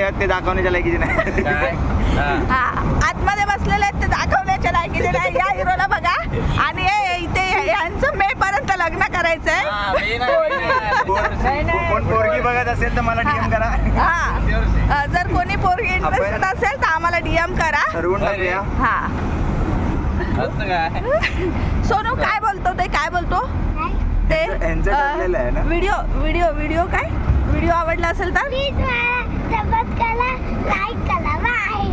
आहेत ते दाखवण्याच्या लायकीचे नाही. हा, आतमध्ये बसलेले आहेत ते दाखवण्याच्या लायकीचे नाही. या हिरोला बघा. आणि इथे यांचं मे पर्यंत लग्न करायचंय. कोण पोरगी बघत असेल तर मला डीएम करा. हा, जर कोणी पोरगी इंटरेस्टेड असेल तर आम्हाला डीएम करा. ठरवून टाकूया. हा, सोनू काय बोलतो ते काय बोलतो ते यांचं ठरलेलं आहे ना. व्हिडिओ काय व्हिडिओ आवडला असेल तर लाईक करा बाय.